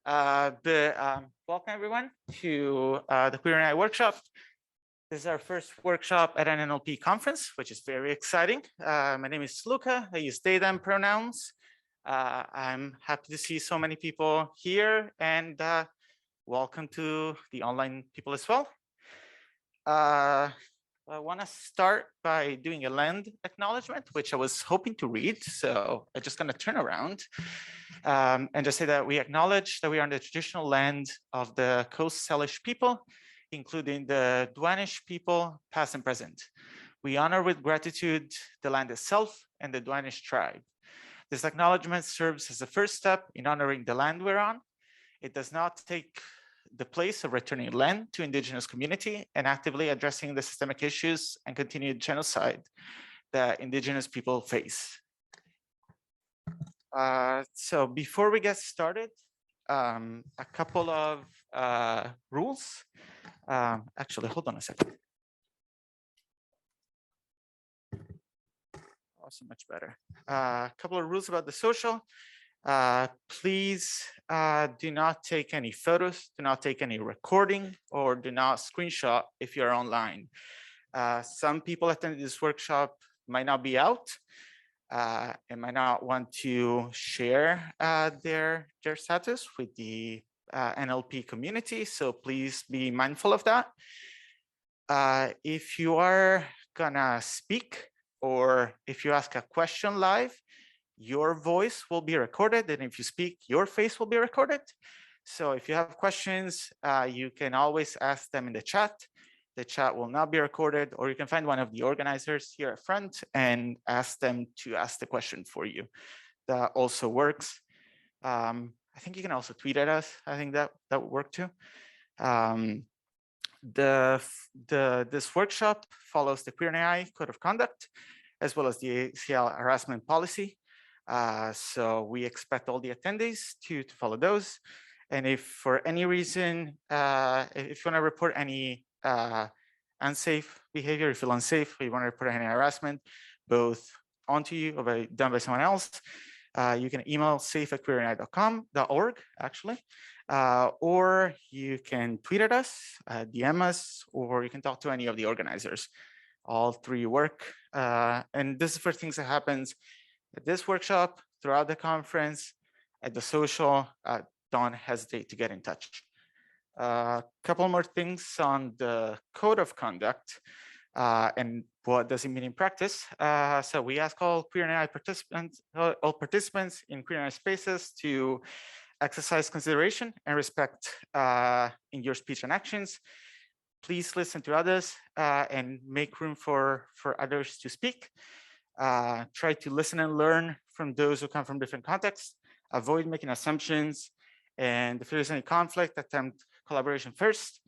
Welcome everyone to the Queer and I workshop. This is our first workshop at an NLP conference, which is very exciting. My name is Luca. I use they, them pronouns. I'm happy to see so many people here, and welcome to the online people as well. I want to start by doing a land acknowledgement, which I was hoping to read. So I'm just going to turn around and just say that we acknowledge that we are on the traditional land of the Coast Salish people, including the Duanish people, past and present. We honor with gratitude the land itself and the Duanish tribe. This acknowledgement serves as the first step in honoring the land we're on. It does not take the place of returning land to indigenous community and actively addressing the systemic issues and continued genocide that indigenous people face. So before we get started, a couple of rules. Actually, hold on a second. Also much better. A couple of rules about the social. Please do not take any photos, do not take any recording, or do not screenshot if you're online. Some people attending this workshop might not be out and might not want to share their status with the NLP community, so please be mindful of that. If you are gonna speak or if you ask a question live, your voice will be recorded, and if you speak, your face will be recorded. So if you have questions, you can always ask them in the chat. The chat will not be recorded, or you can find one of the organizers here at front and ask them to ask the question for you. That also works. I think you can also tweet at us. I think that would work too. This workshop follows the Queer and AI Code of Conduct, as well as the ACL harassment policy. So we expect all the attendees to follow those. And if for any reason, if you want to report any unsafe behavior, if you feel unsafe, or you want to report any harassment, both onto you or done by someone else, you can email safe@queeranai.org, actually, or you can tweet at us, DM us, or you can talk to any of the organizers. All three work. And this is for things that happens at this workshop, throughout the conference, at the social. Don't hesitate to get in touch. A couple more things on the code of conduct and what does it mean in practice. So we ask all Queer and AI participants, all participants in Queer and AI spaces to exercise consideration and respect in your speech and actions. Please listen to others and make room for others to speak. Try to listen and learn from those who come from different contexts. Avoid making assumptions, and if there is any conflict, attempt collaboration first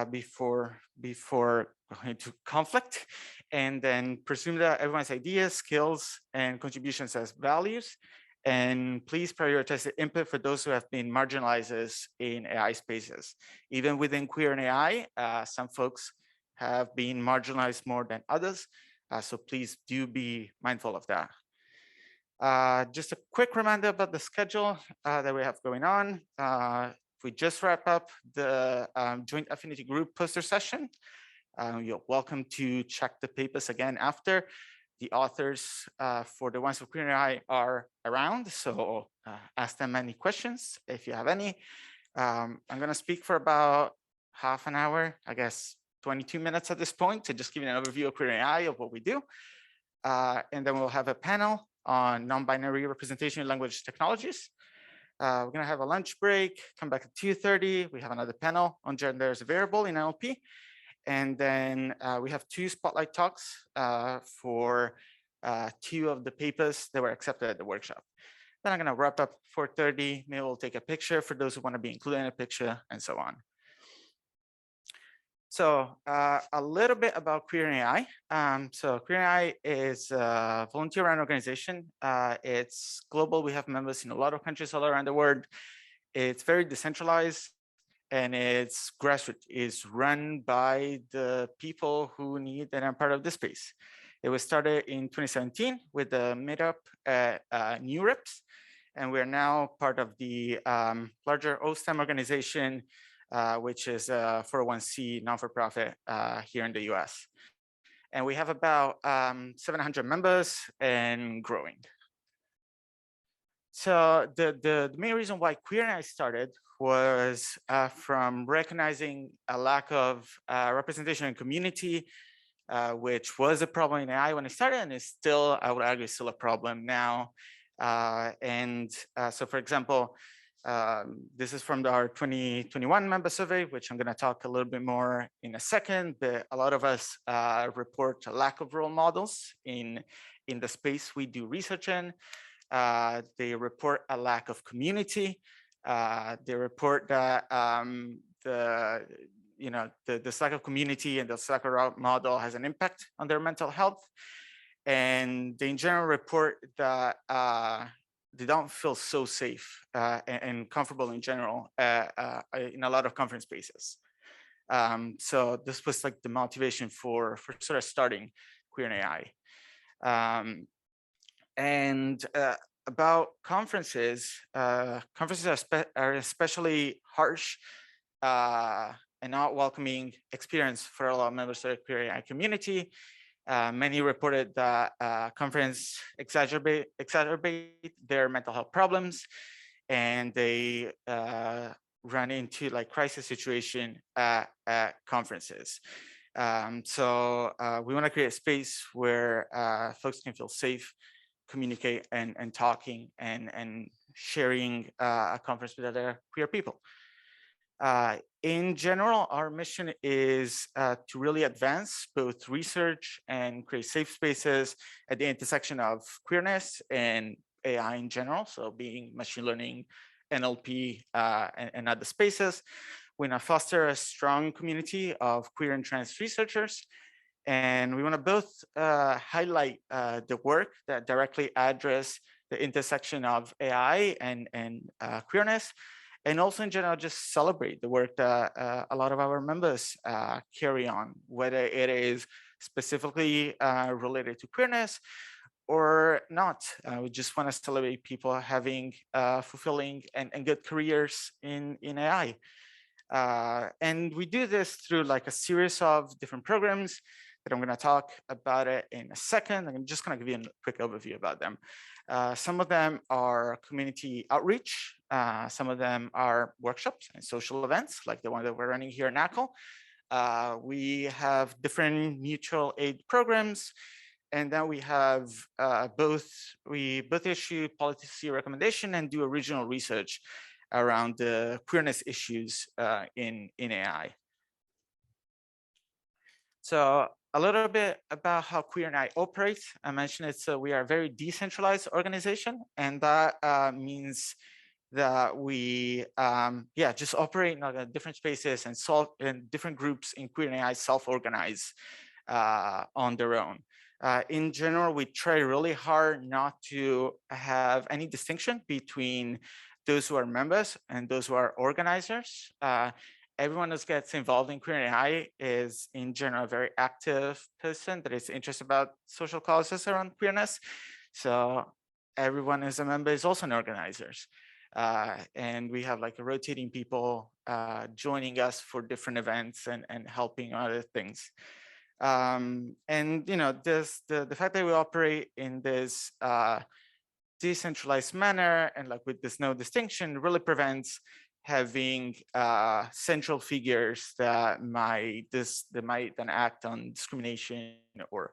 before going to conflict, and then presume that everyone's ideas, skills, and contributions as values. And please prioritize the input for those who have been marginalized in AI spaces. Even within Queer and AI, some folks have been marginalized more than others. So please do be mindful of that. Just a quick reminder about the schedule that we have going on. We just wrap up the joint affinity group poster session. You're welcome to check the papers again after. The authors for the ones for Queer and AI are around, so ask them any questions if you have any. I'm gonna speak for about half an hour, I guess 22 minutes at this point, to just give you an overview of Queer and AI, of what we do. And then we'll have a panel on non-binary representation in language technologies. We're gonna have a lunch break, come back at 2:30. We have another panel on gender as a variable in NLP. And then we have 2 spotlight talks for 2 of the papers that were accepted at the workshop. Then I'm gonna wrap up 4:30. Maybe we'll take a picture for those who wanna be included in a picture, and so on. So a little bit about Queer and AI. So Queer and AI is a volunteer-run organization. It's global. We have members in a lot of countries all around the world. It's very decentralized, and it's grassroots. It's run by the people who need and are part of this space. It was started in 2017 with a meetup at New Reps, And we're now part of the larger OSTEM organization, which is a 401c non-for-profit here in the US. And we have about 700 members and growing. So the main reason why Queer and I started was from recognizing a lack of representation in community, which was a problem in AI when I started, and is still, I would argue, still a problem now. So, for example, this is from our 2021 member survey, which I'm going to talk a little bit more in a second. But a lot of us report a lack of role models in the space we do research in. They report a lack of community. They report that this lack of community and the lack of role model has an impact on their mental health. And they in general report that they don't feel so safe and comfortable in general in a lot of conference spaces. So this was like the motivation for sort of starting Queer and AI. About conferences, conferences are especially harsh and not welcoming experience for a lot of members of the Queer AI community. Many reported that conference exacerbate their mental health problems, and they run into like crisis situation at conferences. So we want to create a space where folks can feel safe, communicate and talking and sharing a conference with other queer people. In general, our mission is to really advance both research and create safe spaces at the intersection of queerness and AI in general, so being machine learning, NLP, and other spaces. We want to foster a strong community of queer and trans researchers, and we want to both highlight the work that directly address the intersection of AI and queerness, and also in general just celebrate the work that a lot of our members carry on, whether it is specifically related to queerness or not. We just want to celebrate people having fulfilling and good careers in AI. And we do this through like a series of different programs that I'm going to talk about it in a second. I'm just going to give you a quick overview about them. Some of them are community outreach. Some of them are workshops and social events, like the one that we're running here in ACL. We have different mutual aid programs. And then we have both issue policy recommendation and do original research around the queerness issues in AI. So a little bit about how Queer and I operate. I mentioned it, so we are a very decentralized organization, and that means that we just operate in different spaces and different groups in Queer and AI self-organize on their own. In general, we try really hard not to have any distinction between those who are members and those who are organizers. Everyone who gets involved in Queer and AI is in general a very active person that is interested about social causes around queerness. So everyone as a member is also an organizer. And we have like a rotating people joining us for different events and helping other things. And the fact that we operate in this decentralized manner and like with this no distinction really prevents having central figures that might then act on discrimination or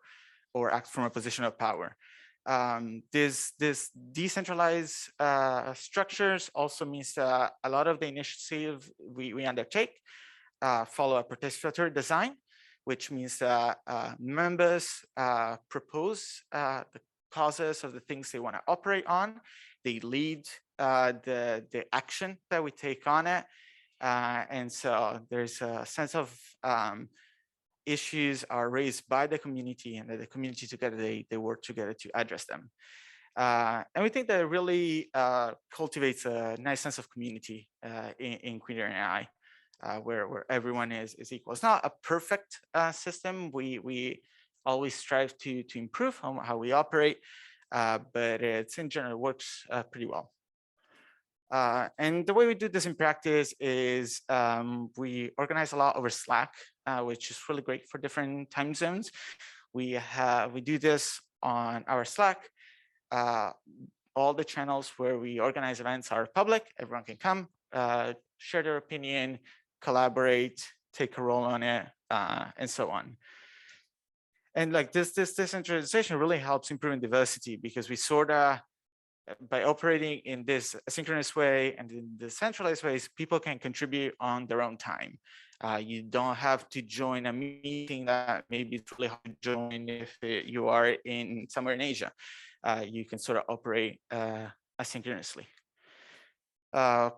act from a position of power. This decentralized structures also means that a lot of the initiative we undertake follow a participatory design, which means that members propose the causes of the things they want to operate on. They lead the action that we take on it. And so there's a sense of issues are raised by the community, and that the community together, they work together to address them. And we think that it really cultivates a nice sense of community in Queer and AI. Where everyone is equal. It's not a perfect system. We always strive to improve on how we operate, but it's in general works pretty well. And the way we do this in practice is we organize a lot over Slack, which is really great for different time zones. We do this on our Slack. All the channels where we organize events are public. Everyone can come, share their opinion, collaborate, take a role on it, and so on. And like this decentralization really helps improving diversity, because we sort of, by operating in this asynchronous way and in decentralized ways, people can contribute on their own time. You don't have to join a meeting that maybe it's really hard to join if you are somewhere in Asia. You can sort of operate asynchronously.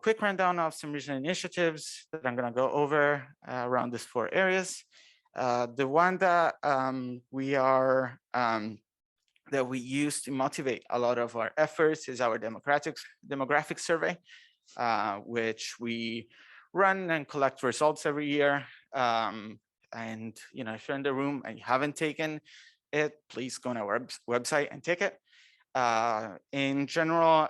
Quick rundown of some recent initiatives that I'm going to go over around these 4 areas. The one that that we use to motivate a lot of our efforts is our demographic survey, which we run and collect results every year. And if you're in the room and you haven't taken it, please go on our website and take it. In general,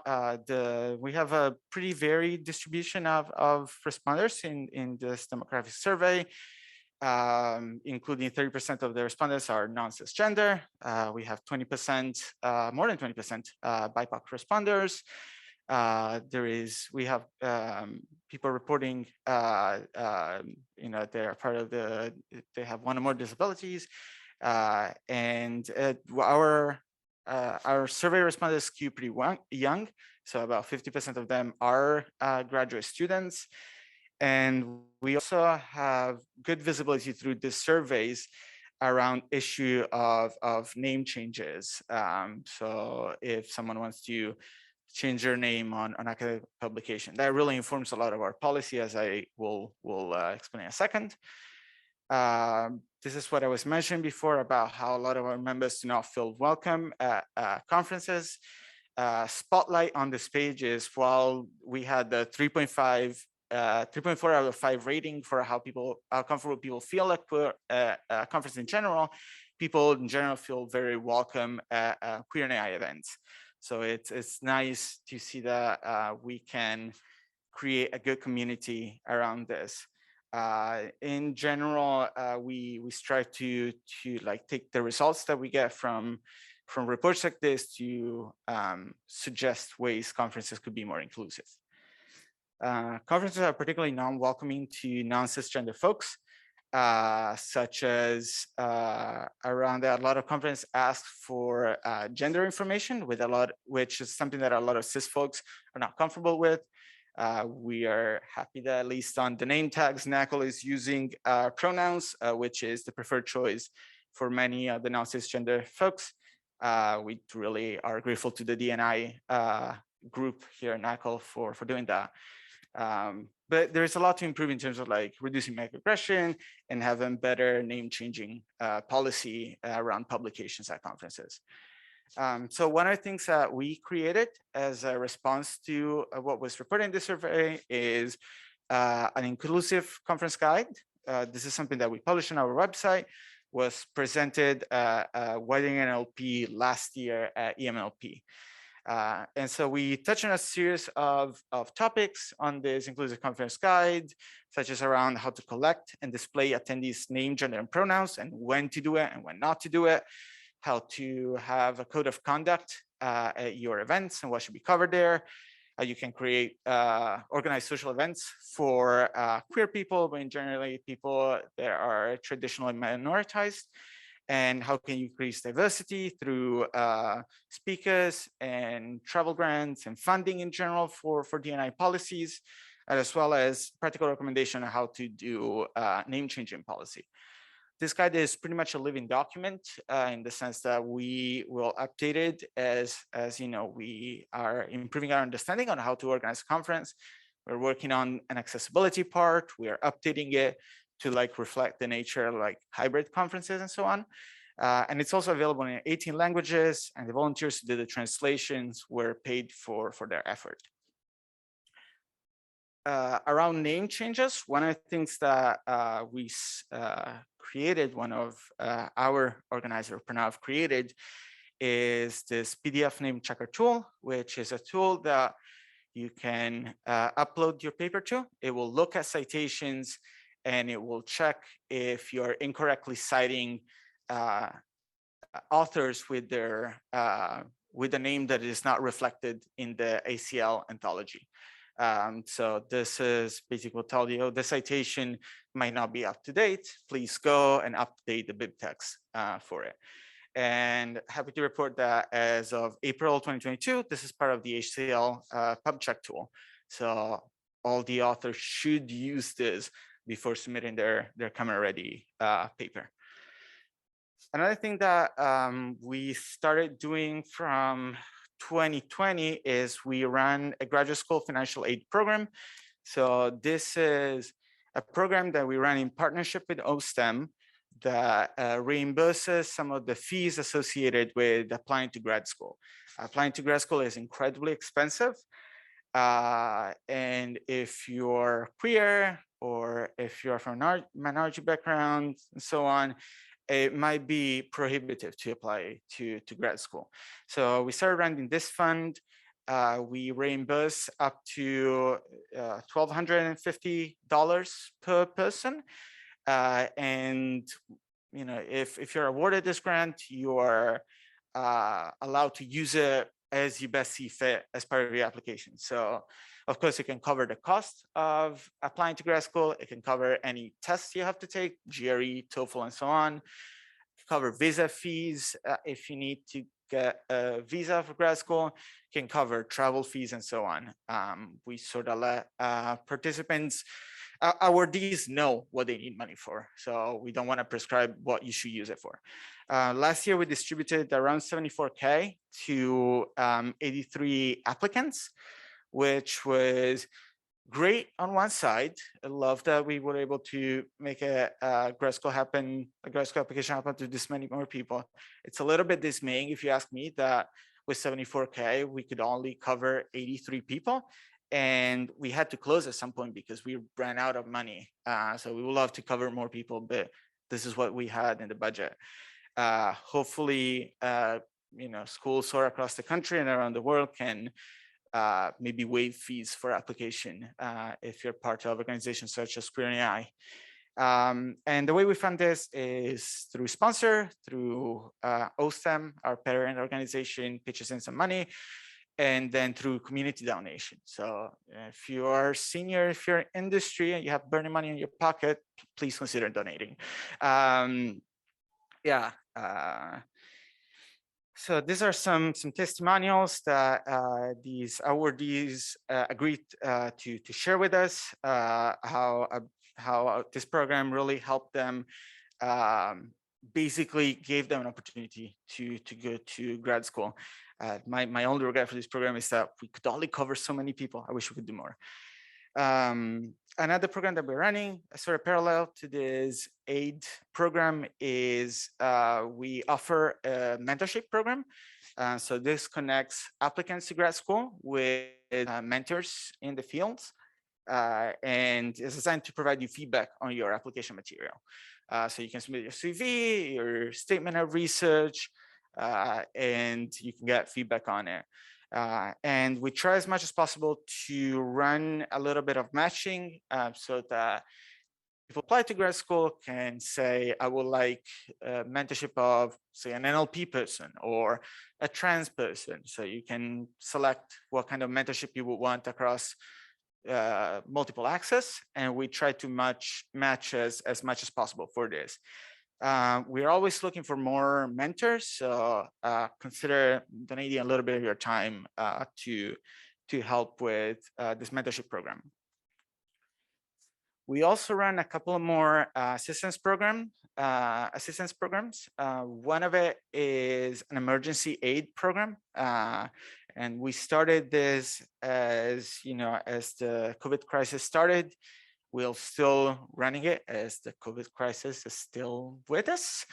we have a pretty varied distribution of responders in this demographic survey. Including 30% of the respondents are non-cisgender. We have 20%, more than 20% BIPOC responders. We have people reporting, they're part of they have one or more disabilities. And our survey respondents skew pretty young. So about 50% of them are graduate students. And we also have good visibility through the surveys around issue of name changes. So if someone wants to change their name on academic publication, that really informs a lot of our policy, as I will explain in a second. This is what I was mentioning before about how a lot of our members do not feel welcome at conferences. Spotlight on this page is, while we had the 3.4 out of 5 rating for how comfortable people feel at a conference in general, people in general feel very welcome at queer and AI events. So it's nice to see that we can create a good community around this. In general, we strive to like take the results that we get from reports like this to suggest ways conferences could be more inclusive. Conferences are particularly non-welcoming to non-cisgender folks, such as around that a lot of conferences ask for gender information, which is something that a lot of cis folks are not comfortable with. We are happy that at least on the name tags, NACL is using pronouns, which is the preferred choice for many of the non-cisgender folks. We really are grateful to the DNI group here at NACL for doing that. But there's a lot to improve in terms of like reducing microaggression and having better name changing policy around publications at conferences. So one of the things that we created as a response to what was reported in the survey is an inclusive conference guide. This is something that we published on our website, was presented at Widening NLP last year at EMLP. And so we touch on a series of topics on this inclusive conference guide, such as around how to collect and display attendees' name, gender, and pronouns, and when to do it and when not to do it, how to have a code of conduct at your events and what should be covered there. You can create organized social events for queer people, but generally people that are traditionally minoritized. And how can you increase diversity through speakers and travel grants and funding in general for DNI policies, as well as practical recommendation on how to do name changing policy. This guide is pretty much a living document in the sense that we will update it as we are improving our understanding on how to organize a conference. We're working on an accessibility part. We are updating it to like reflect the nature of like hybrid conferences and so on. And it's also available in 18 languages, and the volunteers who did the translations were paid for their effort. Around name changes, one of the things that we created, one of our organizer, Pranav, created is this PDF name checker tool, which is a tool that you can upload your paper to. It will look at citations and it will check if you're incorrectly citing authors with their with a name that is not reflected in the ACL anthology. So this is basically what tell you the citation might not be up to date. Please go and update the BibTeX for it. And happy to report that as of April 2022, this is part of the HCL PubCheck tool. So all the authors should use this before submitting their camera ready paper. Another thing that we started doing from 2020 is we run a graduate school financial aid program. So this is a program that we run in partnership with OSTEM that reimburses some of the fees associated with applying to grad school. Applying to grad school is incredibly expensive. And if you're queer or if you're from a minority background and so on, it might be prohibitive to apply to grad school. So we started running this fund. We reimburse up to $1,250 per person. And if you're awarded this grant, you are allowed to use it as you best see fit as part of your application. So of course, it can cover the cost of applying to grad school. It can cover any tests you have to take, GRE, TOEFL, and so on. Cover visa fees if you need to get a visa for grad school. Can cover travel fees and so on. We sort of let participants, awardees know what they need money for. So we don't want to prescribe what you should use it for. Last year, we distributed around 74K to 83 applicants, which was great on one side. I love that we were able to make a grad school application happen to this many more people. It's a little bit dismaying if you ask me that with 74K, we could only cover 83 people. And we had to close at some point because we ran out of money. So we would love to cover more people, but this is what we had in the budget. Hopefully, schools all across the country and around the world can maybe waive fees for application if you're part of organizations such as Queer AI. And the way we fund this is through sponsor, through OSTEM, our parent organization, pitches in some money, and then through community donation. So if you are senior, if you're in industry and you have burning money in your pocket, please consider donating. So these are some testimonials that these awardees agreed to share with us, how this program really helped them, basically gave them an opportunity to go to grad school. My only regret for this program is that we could only cover so many people. I wish we could do more. Another program that we're running, sort of parallel to this aid program, is we offer a mentorship program. So this connects applicants to grad school with mentors in the fields, and is designed to provide you feedback on your application material. So you can submit your CV, your statement of research, and you can get feedback on it. And we try as much as possible to run a little bit of matching so that people apply to grad school can say, I would like mentorship of, say, an NLP person or a trans person. So you can select what kind of mentorship you would want across multiple access, and we try to match as much as possible for this. We're always looking for more mentors, so consider donating a little bit of your time to help with this mentorship program. We also run a couple of more assistance programs. One of it is an emergency aid program. And we started this as the COVID crisis started. We're still running it as the COVID crisis is still with us.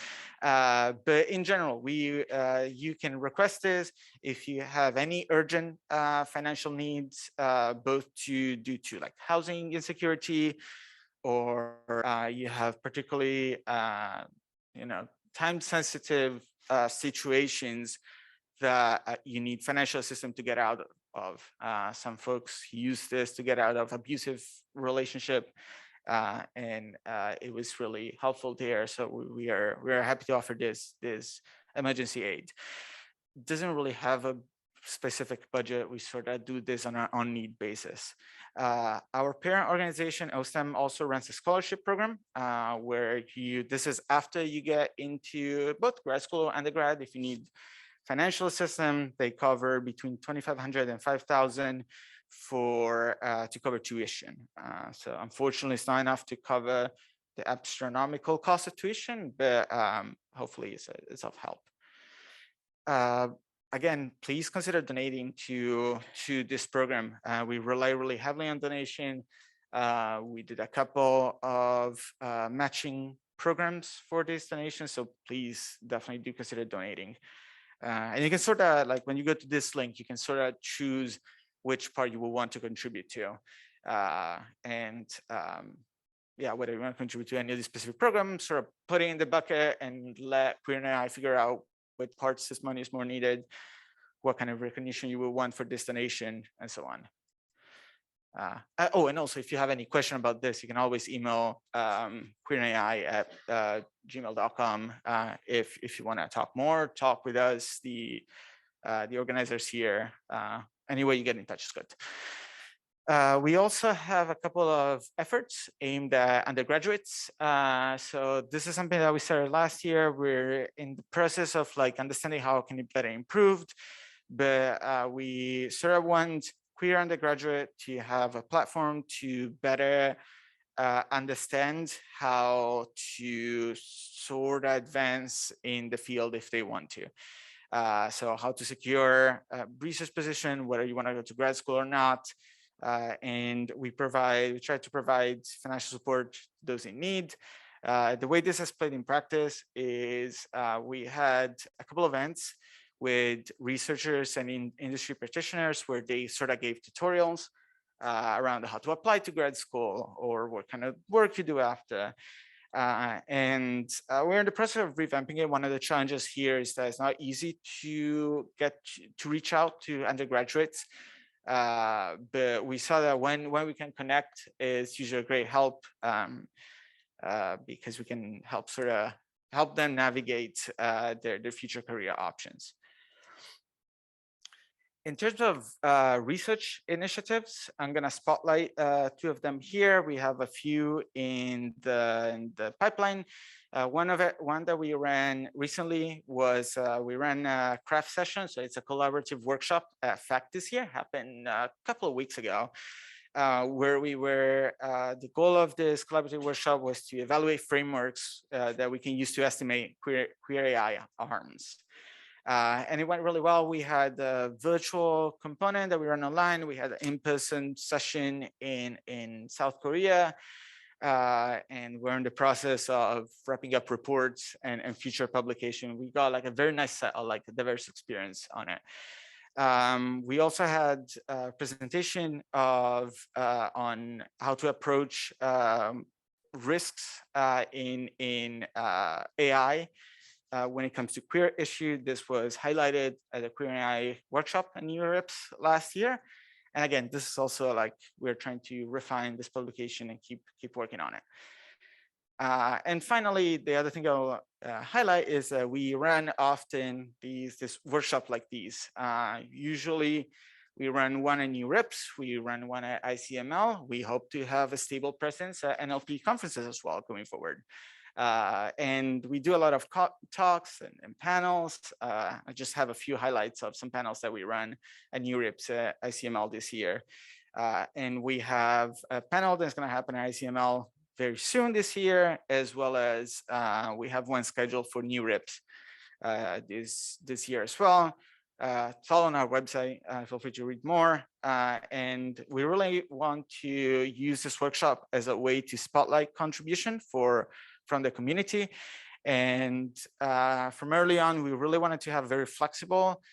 But in general, you can request this if you have any urgent financial needs, both due to like housing insecurity, or you have particularly time-sensitive situations that you need financial assistance to get out of. of. Some folks use this to get out of abusive relationship, and it was really helpful there. So we are happy to offer this emergency aid. Doesn't really have a specific budget. We sort of do this on an on-need basis. Our parent organization, OSTEM, also runs a scholarship program where this is after you get into both grad school or undergrad. If you need financial assistance, they cover between 2,500 and 5,000 for to cover tuition. So unfortunately, it's not enough to cover the astronomical cost of tuition, but hopefully it's of help. Again, please consider donating to this program. We rely really heavily on donation. We did a couple of matching programs for these donations, so please definitely do consider donating. And you can sort of, like, when you go to this link, you can sort of choose which part you will want to contribute to. Yeah, whether you want to contribute to any of these specific programs, sort of put it in the bucket and let Queer and I figure out what parts this money is more needed, what kind of recognition you will want for this donation, and so on. Oh, and also, if you have any question about this, you can always email queernai@gmail.com if you want to talk more, talk with us, the organizers here. Any way you get in touch is good. We also have a couple of efforts aimed at undergraduates. So this is something that we started last year. We're in the process of like understanding how can it better improved, but we sort of want queer undergraduate to have a platform to better understand how to sort of advance in the field if they want to. So how to secure a research position, whether you want to go to grad school or not. And we try to provide financial support to those in need. The way this has played in practice is we had a couple of events with researchers and industry practitioners where they sort of gave tutorials around how to apply to grad school or what kind of work you do after. And we're in the process of revamping it. One of the challenges here is that it's not easy to reach out to undergraduates. But we saw that when we can connect, it's usually a great help because we can help them navigate their future career options. In terms of research initiatives, I'm going to spotlight two of them here. We have a few in the pipeline. One that we ran recently was we ran a craft session. So it's a collaborative workshop at FACT this year, happened a couple of weeks ago, where we were, the goal of this collaborative workshop was to evaluate frameworks that we can use to estimate queer AI harms. And it went really well. We had a virtual component that we ran online. We had an in-person session in South Korea. And we're in the process of wrapping up reports and future publication. We got like a very nice set of like diverse experience on it. We also had a presentation of on how to approach risks in AI when it comes to queer issue. This was highlighted at the Queer AI workshop in Europe last year. And again, this is also like we're trying to refine this publication and keep working on it. And finally, the other thing I'll highlight is that we run often this workshop like these. Usually we run one at New RIPS, we run one at ICML. We hope to have a stable presence at NLP conferences as well going forward. And we do a lot of talks and panels. I just have a few highlights of some panels that we run at New RIPS at ICML this year. And we have a panel that's going to happen at ICML very soon this year, as well as we have one scheduled for New RIPS this year as well. It's all on our website. Feel free to read more. And we really want to use this workshop as a way to spotlight contribution from the community. And from early on, we really wanted to have very flexible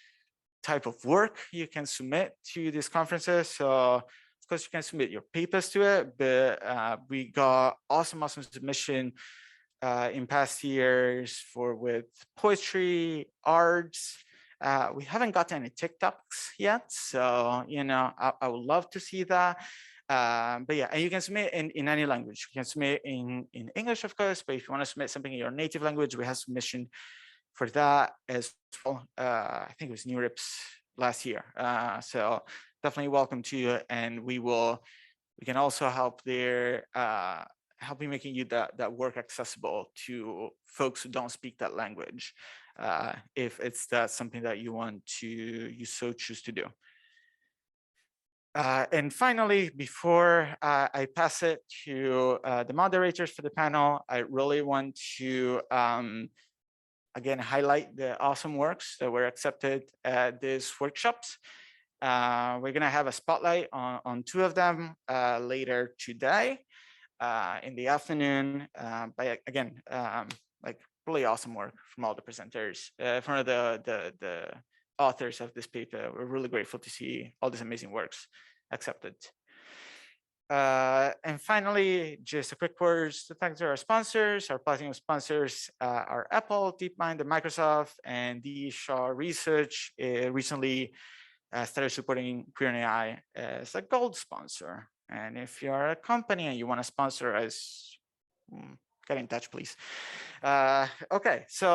type of work you can submit to these conferences. So of course you can submit your papers to it, but we got awesome submission in past years with poetry, arts, We haven't gotten any TikToks yet, so I would love to see that. But yeah, and you can submit in any language. You can submit in English, of course, but if you want to submit something in your native language, we have submission for that as well. I think it was NeurIPS last year. So definitely welcome to you, and we can also help there, helping making you that work accessible to folks who don't speak that language, if that's something that you so choose to do. And finally, before I pass it to the moderators for the panel, I really want to again highlight the awesome works that were accepted at these workshops. We're going to have a spotlight on two of them later today in the afternoon. But again, like really awesome work from all the presenters, from the authors of this paper. We're really grateful to see all these amazing works accepted. And finally, just a quick words to thank to our sponsors. Our platinum sponsors are Apple, DeepMind, and Microsoft, and the Shaw Research recently started supporting Queer and AI as a gold sponsor. And if you're a company and you want to sponsor us, get in touch, please. Okay, so